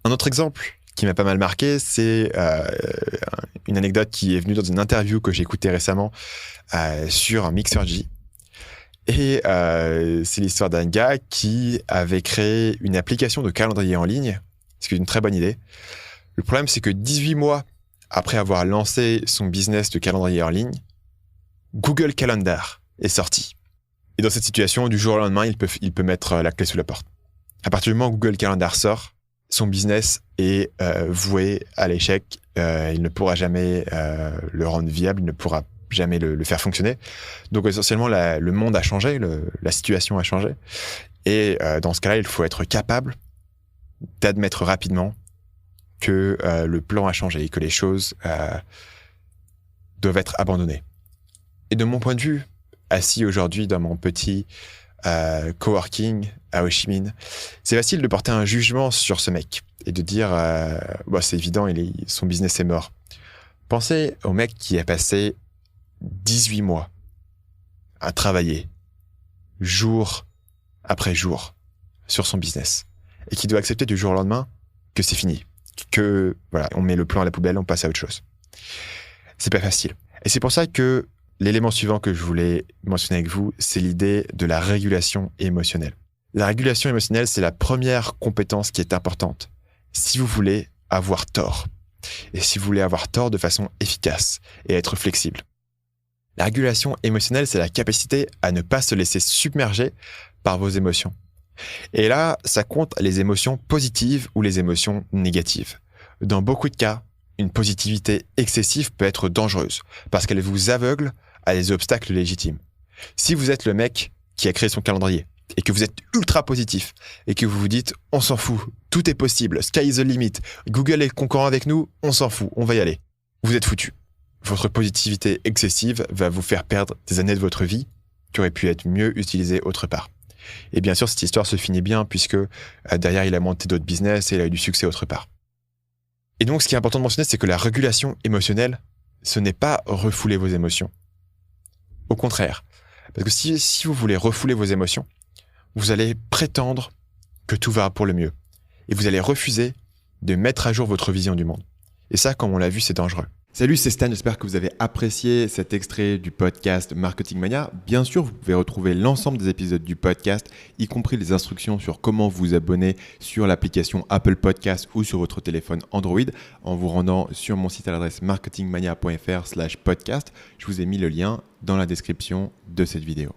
Un autre exemple qui m'a pas mal marqué, c'est une anecdote qui est venue dans une interview que j'ai écoutée récemment sur Mixergy. Et c'est l'histoire d'un gars qui avait créé une application de calendrier en ligne, ce qui est une très bonne idée. Le problème, c'est que 18 mois après avoir lancé son business de calendrier en ligne, Google Calendar est sorti. Et dans cette situation, du jour au lendemain, il peut mettre la clé sous la porte. À partir du moment où Google Calendar sort, son business est voué à l'échec. Il ne pourra jamais le rendre viable, il ne pourra jamais le faire fonctionner. Donc essentiellement, le monde a changé, la situation a changé. Et dans ce cas-là, il faut être capable d'admettre rapidement que le plan a changé et que les choses doivent être abandonnées. Et de mon point de vue, assis aujourd'hui dans mon petit coworking à Ho Chi Minh, c'est facile de porter un jugement sur ce mec et de dire c'est évident, son business est mort. Pensez au mec qui a passé 18 mois à travailler jour après jour sur son business et qui doit accepter du jour au lendemain que c'est fini, que voilà, on met le plan à la poubelle, on passe à autre chose. C'est pas facile. Et c'est pour ça que l'élément suivant que je voulais mentionner avec vous, c'est l'idée de la régulation émotionnelle. La régulation émotionnelle, c'est la première compétence qui est importante si vous voulez avoir tort. Et si vous voulez avoir tort de façon efficace et être flexible. La régulation émotionnelle, c'est la capacité à ne pas se laisser submerger par vos émotions. Et là, ça compte les émotions positives ou les émotions négatives. Dans beaucoup de cas, une positivité excessive peut être dangereuse parce qu'elle vous aveugle à des obstacles légitimes. Si vous êtes le mec qui a créé son calendrier et que vous êtes ultra positif et que vous vous dites « on s'en fout, tout est possible, sky is the limit, Google est concurrent avec nous, on s'en fout, on va y aller », vous êtes foutu. Votre positivité excessive va vous faire perdre des années de votre vie qui auraient pu être mieux utilisées autre part. Et bien sûr, cette histoire se finit bien puisque derrière, il a monté d'autres business et il a eu du succès autre part. Et donc, ce qui est important de mentionner, c'est que la régulation émotionnelle, ce n'est pas refouler vos émotions. Au contraire. Parce que si vous voulez refouler vos émotions, vous allez prétendre que tout va pour le mieux. Et vous allez refuser de mettre à jour votre vision du monde. Et ça, comme on l'a vu, c'est dangereux. Salut, c'est Stan, j'espère que vous avez apprécié cet extrait du podcast Marketing Mania. Bien sûr, vous pouvez retrouver l'ensemble des épisodes du podcast, y compris les instructions sur comment vous abonner sur l'application Apple Podcast ou sur votre téléphone Android en vous rendant sur mon site à l'adresse marketingmania.fr/podcast. Je vous ai mis le lien dans la description de cette vidéo.